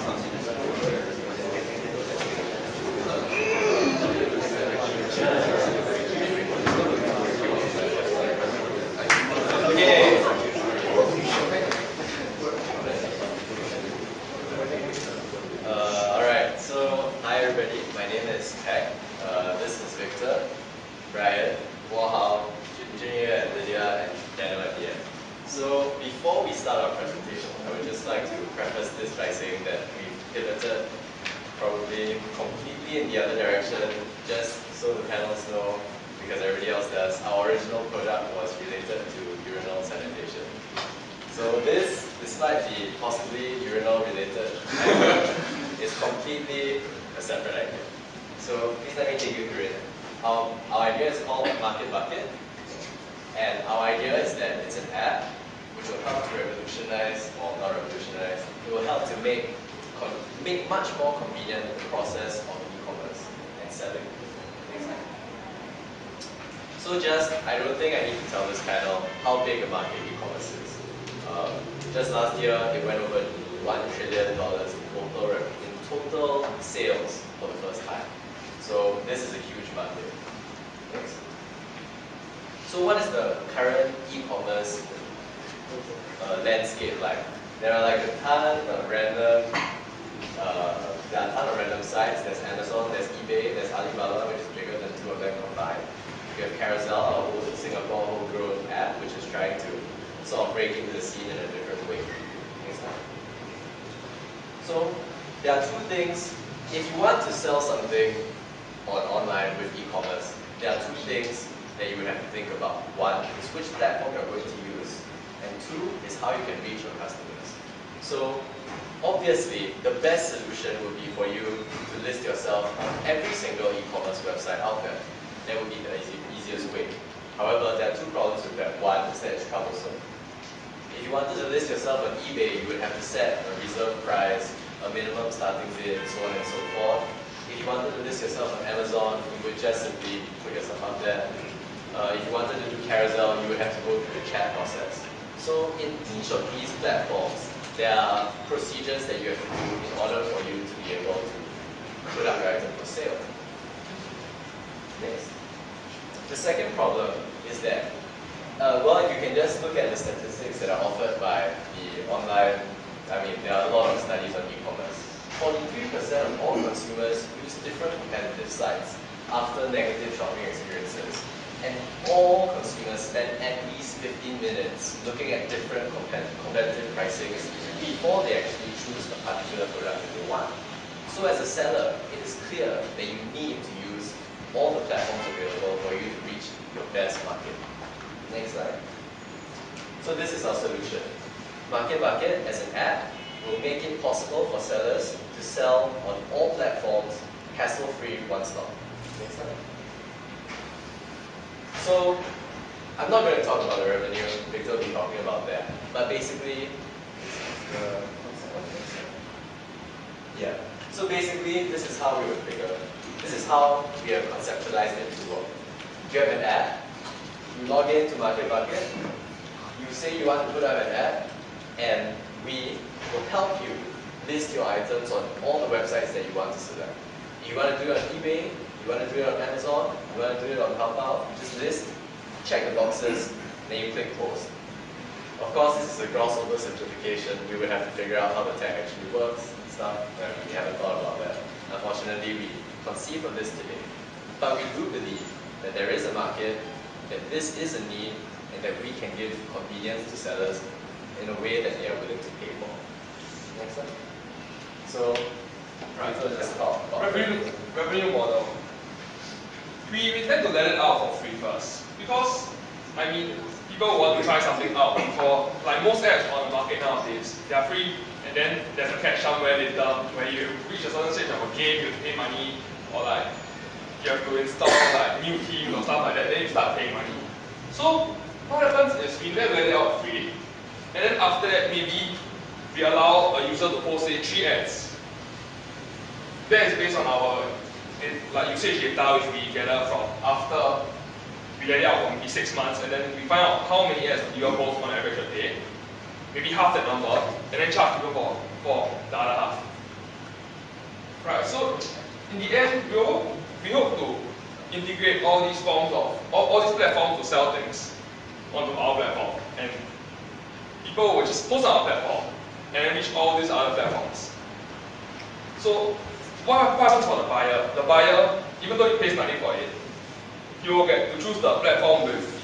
Alright, so hi everybody, my name is Tech. This is Victor, Brian, Wahao, Junye, and Lydia, and Daniel at the end. So before we start our presentation, I would just like to preface this by saying that we've pivoted probably completely in the other direction, just so the panels know, because everybody else does. Our original product was related to urinal sanitation. So this, despite the possibly urinal related idea, is completely a separate idea. So please let me take you through it. Our idea is called Market Bucket, and our idea is that it's an app which will help to revolutionize, or not revolutionize, it will help to make much more convenient the process of e-commerce and selling. So I don't think I need to tell this panel how big a market e-commerce is. Just last year, it went over $1 trillion in total sales for the first time. So this is a huge market. Next. So what is the current e-commerce landscape like? There are like a ton of random sites. There's Amazon, there's eBay, there's Alibaba, which is bigger than two of them combined. We have Carousel, our whole Singapore homegrown app, which is trying to sort of break into the scene in a different way. Next time. So there are two things. If you want to sell something online with e-commerce, there are two things that you would have to think about. One is which platform you're going to use, and two is how you can reach your customers. So obviously, the best solution would be for you to list yourself on every single e-commerce website out there. That would be the easiest way. However, there are two problems with that. One is that it's troublesome. If you wanted to list yourself on eBay, you would have to set a reserve price, a minimum starting bid, so on and so forth. If you wanted to list yourself on Amazon, you would just simply put yourself out there. If you wanted to do Carousel, you would have to go through the chat process. So in each of these platforms, there are procedures that you have to do in order for you to be able to put up your item for sale. Next. The second problem is that, well, you can just look at the statistics that are offered by the online, there are a lot of studies on e-commerce. 43% of all consumers use different competitive sites after negative shopping experiences. And all consumers spend at least 15 minutes looking at different competitive pricings before they actually choose a particular product that they want. So as a seller, it is clear that you need to use all the platforms available for you to reach your best market. Next slide. So this is our solution. Market Bucket as an app will make it possible for sellers to sell on all platforms, hassle-free, one-stop. Next slide. So I'm not going to talk about the revenue, Victor will be talking about that. But basically, so basically, this is how we would figure. This is how we have conceptualized it to work. You have an app, you log into Market Bucket, you say you want to put up an app, and we will help you list your items on all the websites that you want to select. If you want to do it on eBay, you want to do it on Amazon, you want to do it on Taobao, just list, check the boxes, then you click post. Of course, this is a gross oversimplification. We would have to figure out how the tech actually works and stuff, and we haven't thought about that. Unfortunately, we conceive of this today. But we do believe that there is a market, that this is a need, and that we can give convenience to sellers in a way that they are willing to pay for. Next slide. So, so let's talk about revenue model. We tend to let it out for free first, because people want to try something out before. Like most apps on the market nowadays, they are free, and then there's a catch somewhere later where you reach a certain stage of a game, you have to pay money, or like you have to install like new themes or stuff like that, then you start paying money. So what happens is we let it out free, and then after that maybe we allow a user to post say 3 ads. That is based on our like usage data which we gather from after we let it out for maybe 6 months, and then we find out how many ads you post on average a day, maybe half that number, and then charge people for the other half. Right, so in the end, we hope to integrate all these forms of, all these platforms to sell things onto our platform. And people will just post on our platform and then reach all these other platforms. So what happens for the buyer? The buyer, even though he pays nothing for it, he will get to choose the platform with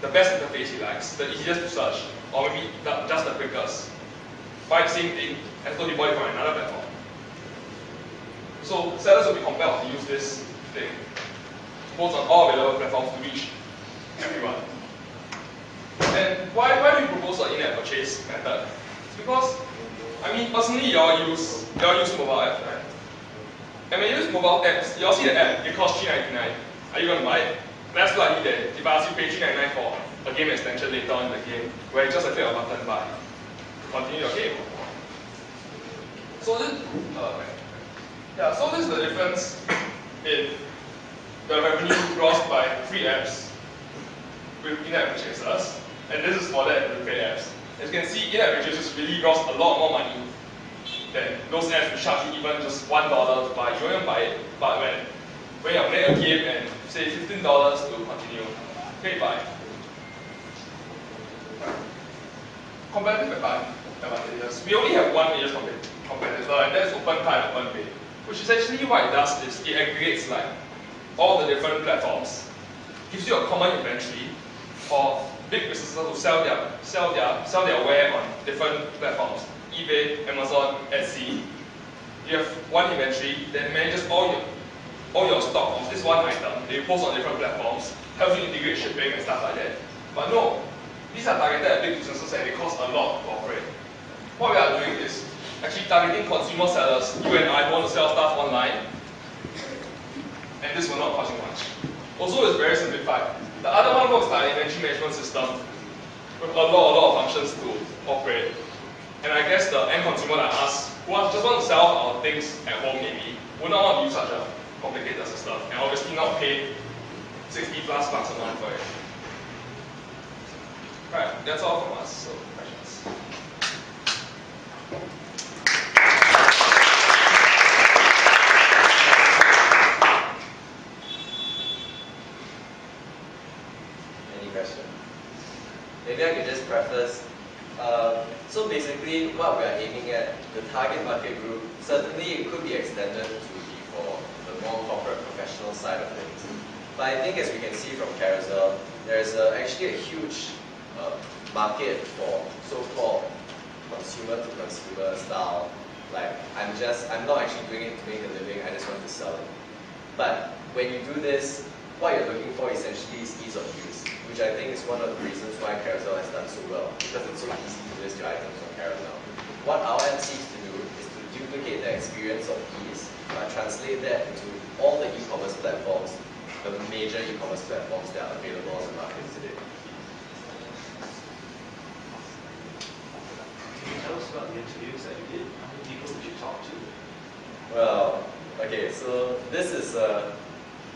the best interface he likes, the easiest to search, or maybe just the quickest. Buy the same thing as though he bought it from another platform. So sellers will be compelled to use this thing to post on all available platforms to reach everyone. And why do we propose an in-app purchase method? It's because, I mean, personally, you all use mobile apps, right? And when you use mobile apps, you all see the app, it costs $3.99. Are you going to buy it? Less likely that if I ask you to pay $3.99 for a game extension later on in the game, where you just click a button buy to continue your game. So this, so this is the difference in the revenue grossed by free apps with in-app purchases, and this is for that with paid apps. As you can see, in-app purchases really gross a lot more money than those apps which charge you even just $1 to buy. You won't buy it, but when you're playing a game and say $15 to continue, okay, buy. Competitive advantages. We only have one major competitor, and that's OpenPay and OpenPay, which essentially what it does is it aggregates like all the different platforms, gives you a common inventory for big businesses to sell their ware on different platforms, eBay, Amazon, Etsy. You have one inventory that manages all your stock of this one item that you post on different platforms, helps you integrate shipping and stuff like that. But no, these are targeted at big businesses and they cost a lot to operate. What we are doing is actually targeting consumer sellers. You and I want to sell stuff online, and this will not cost you much. Also, it's very simplified. The other one works like an inventory management system with a lot of functions to operate. And I guess the end consumer like us, who just want to sell our things at home maybe, would not want to use such a complicated system, and obviously not pay 60 plus bucks a month for it. Right, that's all from us. So, questions? Any question? Maybe I could just preface. So basically, what we are aiming at, the target market group, certainly it could be extended to be for the more corporate professional side of things. But I think as we can see from Carousel, there is actually a huge market for so-called consumer-to-consumer style. Like, I'm not actually doing it to make a living, I just want to sell it. But when you do this, what you're looking for essentially is ease of use, which I think is one of the reasons why Carousel has done so well, because it's so easy to list your items on Carousel. What our app seeks to do is to duplicate the experience of ease, but translate that into all the e-commerce platforms, the major e-commerce platforms that are available on the market today. Can you tell us about the interviews that you did? How many people did you talk to? Well, okay, so this is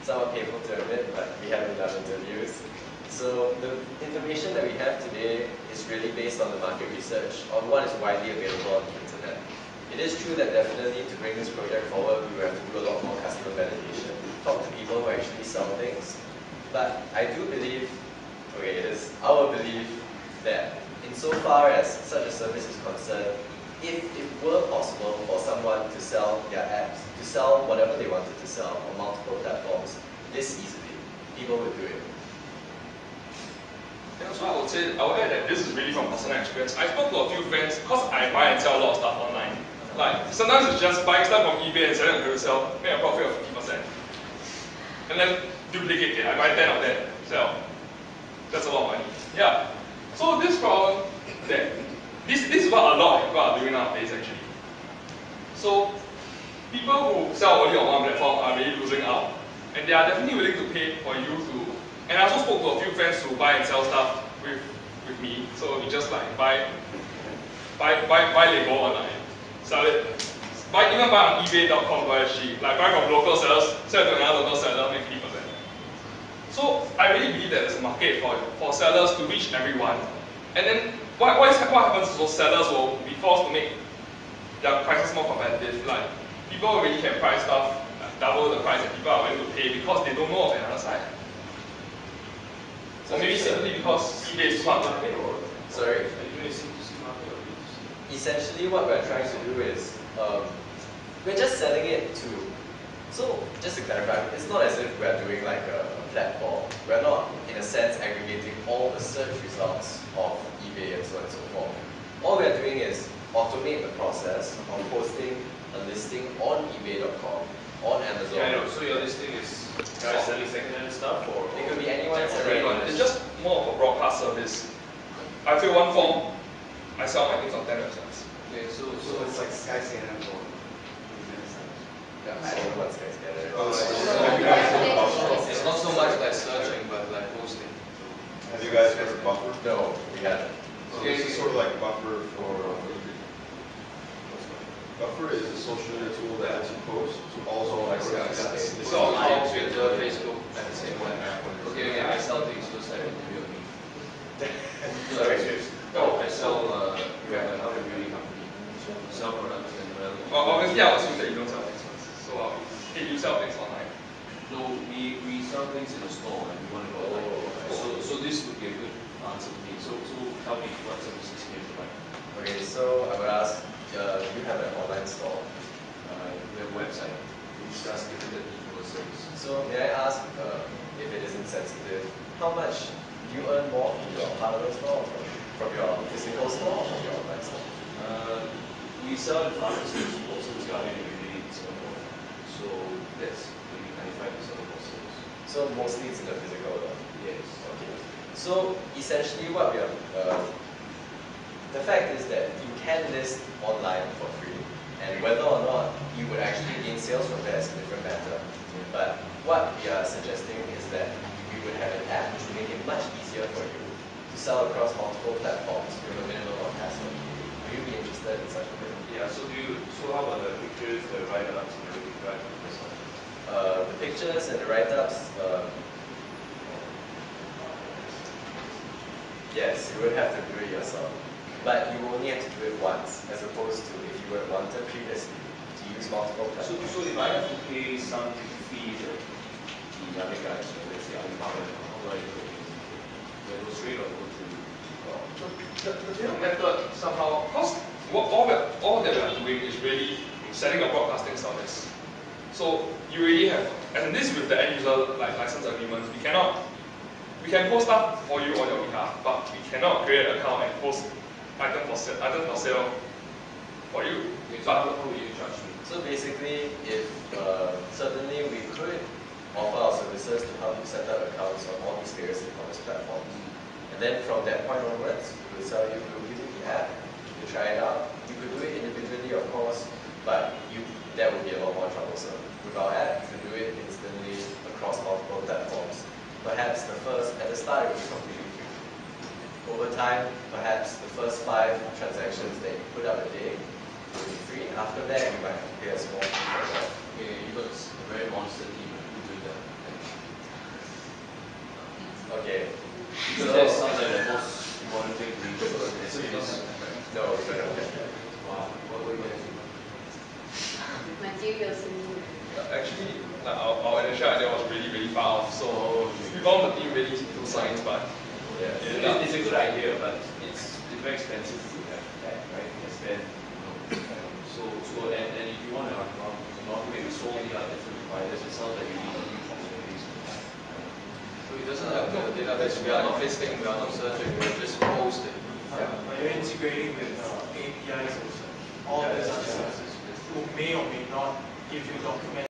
somewhat painful to admit, but we haven't done interviews. So the information that we have today is really based on the market research, on what is widely available on the internet. It is true that definitely to bring this project forward, we will have to do a lot more customer validation, talk to people who actually sell things. But I do believe, okay, it is our belief that insofar as such a service is concerned, if it were possible for someone to sell their apps, to sell whatever they wanted to sell on multiple platforms this easily, people would do it. And also I would add that this is really from personal experience. I spoke to a few friends, because I buy and sell a lot of stuff online. Like, sometimes it's just buying stuff from eBay and selling it on Carousel, make a profit of 50%. And then duplicate it. I buy 10 of that, sell. That's a lot of money. Yeah. So this problem, this is what a lot of people are doing nowadays actually. So people who sell only on one platform are really losing out. And they are definitely willing to pay for you to. And I also spoke to a few friends who buy and sell stuff with me. So we just like buy Lego online, sell it. Even buy on ebay.com.sg, like buy from local sellers, sell it to another local seller, make 50%. So I really believe that there's a market for sellers to reach everyone. And then what happens is those sellers will be forced to make their prices more competitive. Like people already can price stuff double the price that people are willing to pay because they don't know of another site. Or maybe simply because eBay is smart. Sorry? Are you doing a C2C market or B2C? Essentially what we're trying to do is, we're just selling it to, so just to clarify, it's not as if we're doing like a platform. We're not, in a sense, aggregating all the search results of eBay and so on and so forth. All we're doing is automate the process of posting a listing on ebay.com, on Amazon. Yeah, I know. So your listing is guys selling second-hand stuff, or It could be anyone It's selling. just more of a broadcast service. I fill one form, I sell my things on 10 websites. okay, so it's like Skyscanner for business. Yeah, I don't know what's guys together. It's not so much like searching, but like posting. Have you guys heard of Buffer? No, we haven't. So this is sort of like Buffer for Buffer is a social media tool that lets you post to also like It's all Like Twitter, Facebook, and the same one. Okay, I sell things, so start interview me. Sorry. Oh, I sell, we have another beauty company. Sell products and Well, obviously I assume that you don't sell things first. So hey, you sell things online. no, we sell things in the store and we want to go online. So this would be a good answer to me. So tell me what services can you provide. Okay, so I would ask, do you have an online store? We have a website which does different e-commerce service. So may I ask, if it isn't sensitive, how much do you earn more from your hardware store, or from your physical store, or from your online store? We sell in pharmacies, also Guardian and Unity in Singapore. So that's maybe 95% of our sales. So mostly it's in the physical though. Yes. Okay. So essentially what we are, the fact is that you can list online for free, and whether or not you would actually gain sales from that is a different matter. But what we are suggesting is that we would have an app which will make it much easier for you to sell across multiple platforms with a minimum of hassle. Would you be interested in such a thing? Yeah, so how about the pictures, the write-ups, and everything, right? The pictures and the write-ups, yes, you would have to do it yourself. But you only have to do it once, as opposed to if you were wanted previously to use multiple So platforms. if I have to pay some fee that the other guys, so let's say Alibaba, how do I do it? Do I go straight or go through? The payment method somehow, because all that we are doing is really setting up broadcasting service. So you really have, and this with the end user like license agreements, we can post stuff for you on your behalf, but we cannot create an account and post item for sale for you. Okay, so But how will you charge me? So basically, if certainly we could offer our services to help you set up accounts on all these various e-commerce platforms. And then from that point onwards, we will sell you, we will give you the app to try it out. You could do it individually, of course, but that would be a lot more troublesome. With our app, you can do it instantly across multiple platforms. Perhaps at the start, it will be completely free. Over time, perhaps the first 5 transactions that you put up a day will be free. After that, you might have to pay a small fee for that. Okay, you got a very monster team who do that. Okay. So that sounds like the most important thing to do. No, we don't have that. Wow, what were you going to do? Materials and actually, like our initial idea was really far off. So we found the team really do science, but Yeah. It's a good idea, but it's very expensive to have that, right? And then, and if you want to automate with so many other different providers, it sounds like you need new possibilities. So it doesn't have the database. We are not listing, we are not searching, we're just posting. But you're integrating with APIs also. All these other services who may or may not give you document